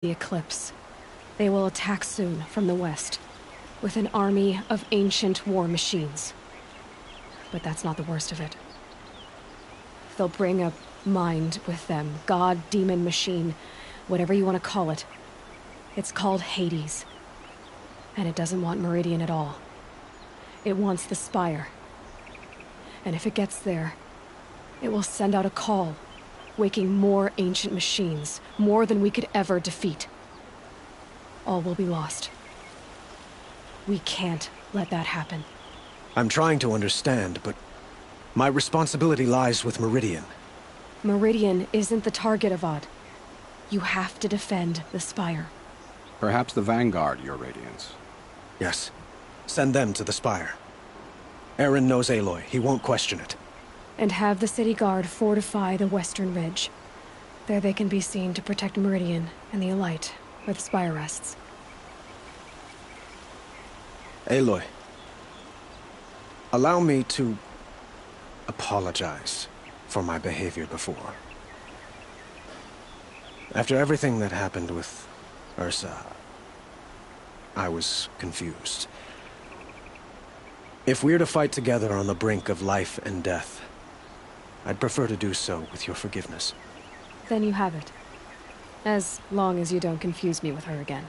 the eclipse. They will attack soon from the west, with an army of ancient war machines. But that's not the worst of it. They'll bring a mind with them, god, demon, machine, whatever you want to call it. It's called Hades. And it doesn't want Meridian at all. It wants the Spire. And if it gets there, it will send out a call, waking more ancient machines, more than we could ever defeat. All will be lost. We can't let that happen. I'm trying to understand, but my responsibility lies with Meridian. Meridian isn't the target, Avad. You have to defend the Spire. Perhaps the Vanguard, Your Radiance. Yes. Send them to the Spire. Aaron knows Aloy. He won't question it. And have the city guard fortify the western ridge. There they can be seen to protect Meridian and the Elite, where the Spire rests. Aloy, allow me to apologize for my behavior before. After everything that happened with Ursa, I was confused. If we're to fight together on the brink of life and death, I'd prefer to do so with your forgiveness. Then you have it. As long as you don't confuse me with her again.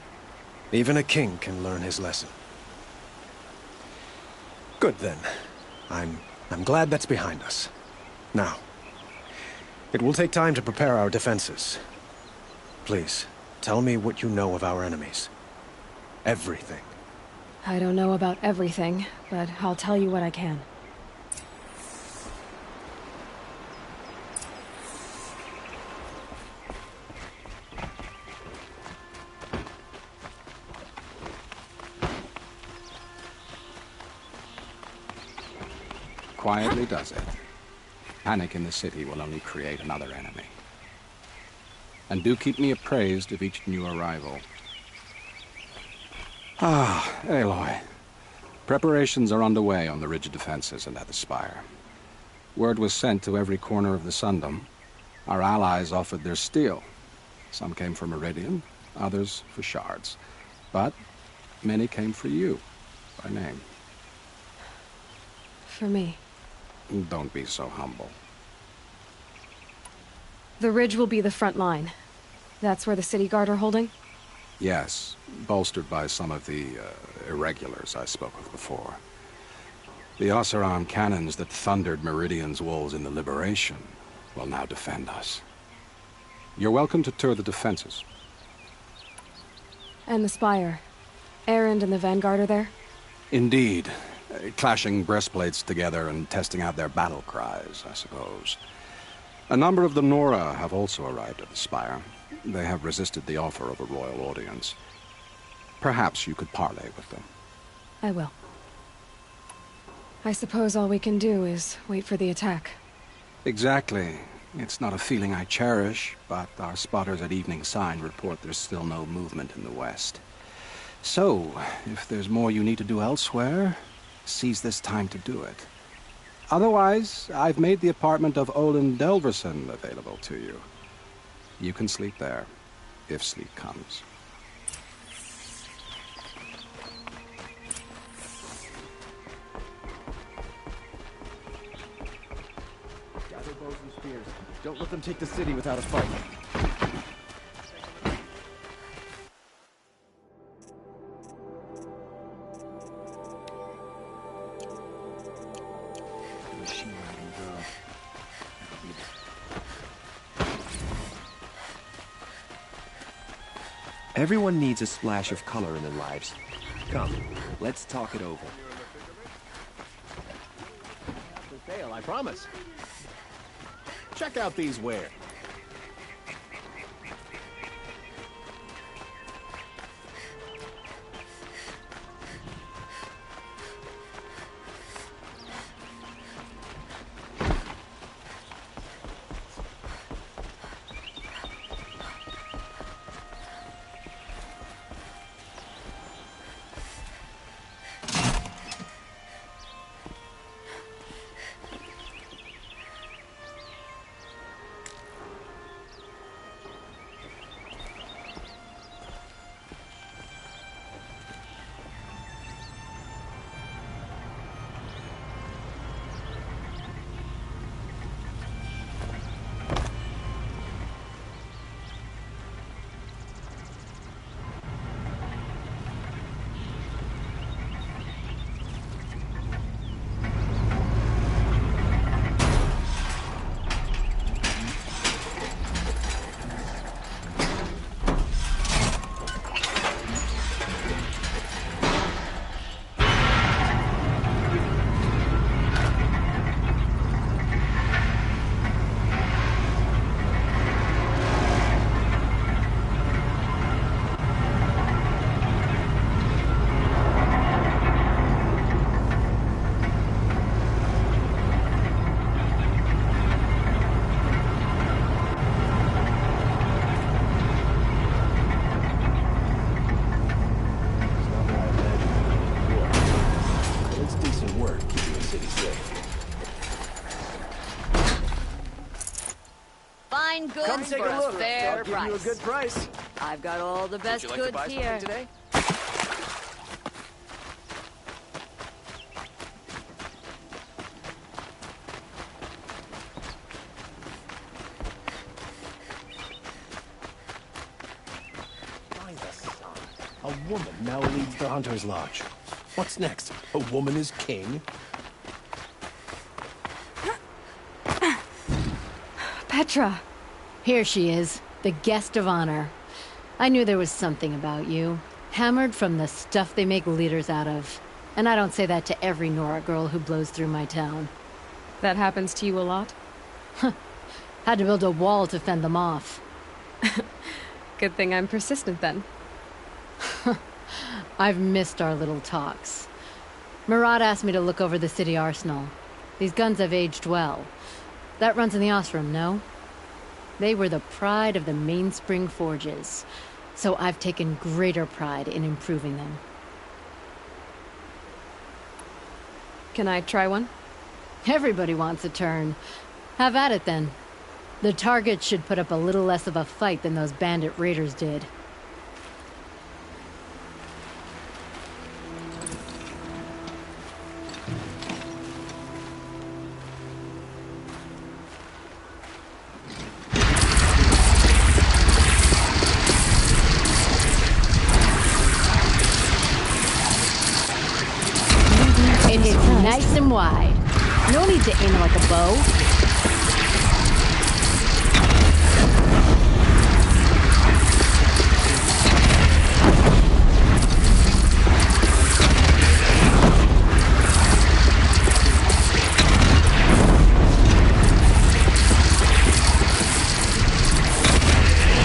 Even a king can learn his lesson. Good then. I'm glad that's behind us. Now, it will take time to prepare our defenses. Please, tell me what you know of our enemies. Everything. I don't know about everything, but I'll tell you what I can. Quietly does it. Panic in the city will only create another enemy. And do keep me appraised of each new arrival. Ah, Aloy. Preparations are underway on the ridge defenses and at the Spire. Word was sent to every corner of the Sundom. Our allies offered their steel. Some came for Meridian, others for shards. But many came for you, by name. For me. Don't be so humble. The ridge will be the front line. That's where the city guard are holding? Yes, bolstered by some of the irregulars I spoke of before. The Oseram cannons that thundered Meridian's walls in the Liberation will now defend us. You're welcome to tour the defenses. And the Spire. Erend and the Vanguard are there? Indeed. Clashing breastplates together and testing out their battle cries, I suppose. A number of the Nora have also arrived at the Spire. They have resisted the offer of a royal audience. Perhaps you could parley with them. I will. I suppose all we can do is wait for the attack. Exactly. It's not a feeling I cherish, but our spotters at Evening Sign report there's still no movement in the west. So, if there's more you need to do elsewhere, seize this time to do it. Otherwise, I've made the apartment of Olin Delverson available to you. You can sleep there, if sleep comes. Gather bows and spears. Don't let them take the city without a fight. Everyone needs a splash of color in their lives. Come, let's talk it over. For sale, I promise. Check out these wares. take for a look. fair I'll give you a price. good price. I've got all the best Would you like to goods buy here. something today? By the sun. A woman now leads the Hunter's Lodge. What's next? A woman is king? Petra! Here she is, the guest of honor. I knew there was something about you. Hammered from the stuff they make leaders out of. And I don't say that to every Nora girl who blows through my town. That happens to you a lot? Had to build a wall to fend them off. Good thing I'm persistent then. I've missed our little talks. Murad asked me to look over the city arsenal. These guns have aged well. That runs in the Osram, no? They were the pride of the Mainspring forges, so I've taken greater pride in improving them. Can I try one? Everybody wants a turn. Have at it then. The target should put up a little less of a fight than those bandit raiders did. It hits nice and wide. No need to aim it like a bow.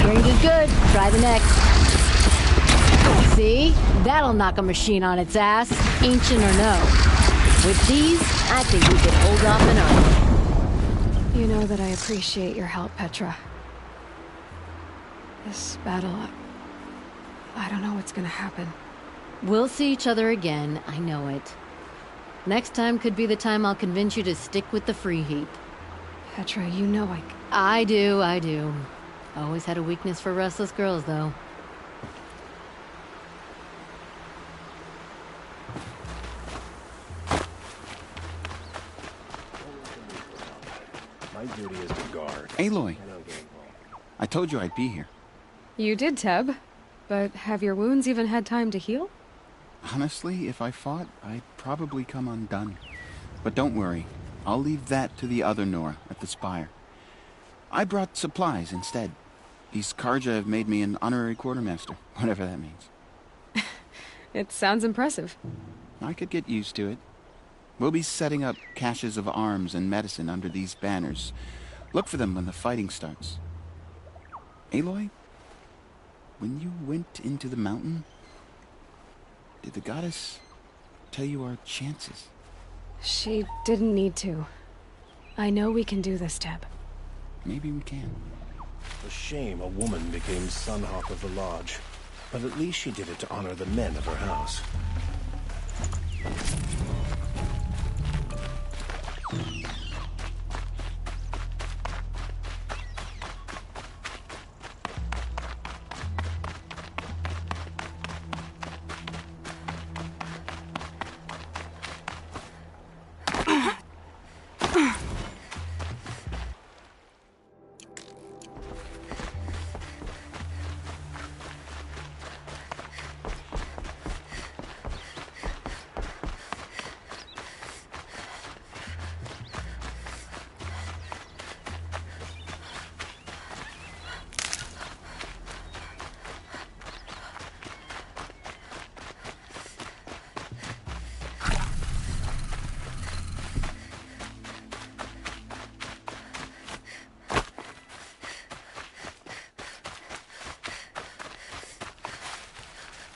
Range is good. Try the next. See? That'll knock a machine on its ass, ancient or no. With these, I think we could hold off an army. You know that I appreciate your help, Petra. This battle, I don't know what's gonna happen. We'll see each other again, I know it. Next time could be the time I'll convince you to stick with the free heap. Petra, you know I do. Always had a weakness for restless girls, though. My duty is to guard. Aloy, I told you I'd be here. You did, Teb. But have your wounds even had time to heal? Honestly, if I fought, I'd probably come undone. But don't worry, I'll leave that to the other Nora at the Spire. I brought supplies instead. These Karja have made me an honorary quartermaster, whatever that means. It sounds impressive. I could get used to it. We'll be setting up caches of arms and medicine under these banners. Look for them when the fighting starts. Aloy, when you went into the mountain, did the goddess tell you our chances? She didn't need to. I know we can do this, Teb. Maybe we can. A shame a woman became Sunhawk of the Lodge. But at least she did it to honor the men of her house.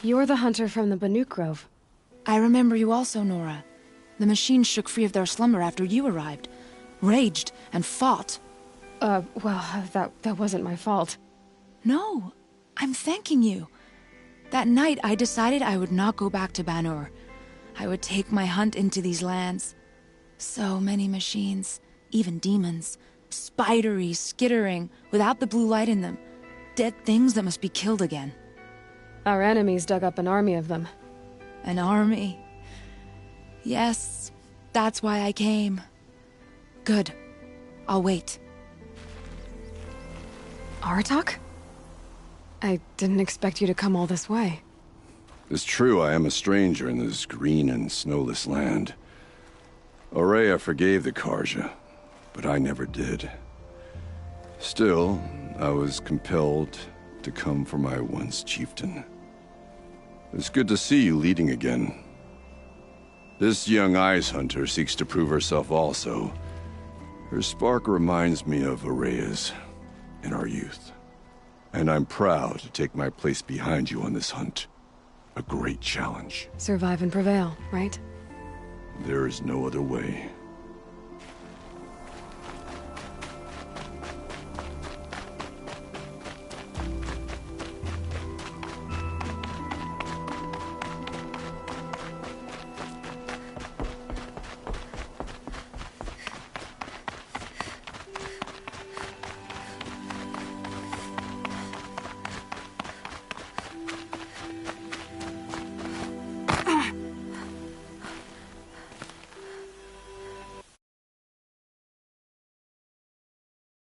You're the hunter from the Banuk Grove. I remember you also, Nora. The machines shook free of their slumber after you arrived. Raged and fought. Well, that wasn't my fault. No, I'm thanking you. That night, I decided I would not go back to Banur. I would take my hunt into these lands. So many machines, even demons. Spidery, skittering, without the blue light in them. Dead things that must be killed again. Our enemies dug up an army of them. An army. Yes, that's why I came. Good. I'll wait. Aratak? I didn't expect you to come all this way. It's true I am a stranger in this green and snowless land. Aurea forgave the Karja, but I never did. Still, I was compelled to come for my once chieftain. It's good to see you leading again. This young ice hunter seeks to prove herself also. Her spark reminds me of Aurea's in our youth. And I'm proud to take my place behind you on this hunt. A great challenge. Survive and prevail, right? There is no other way.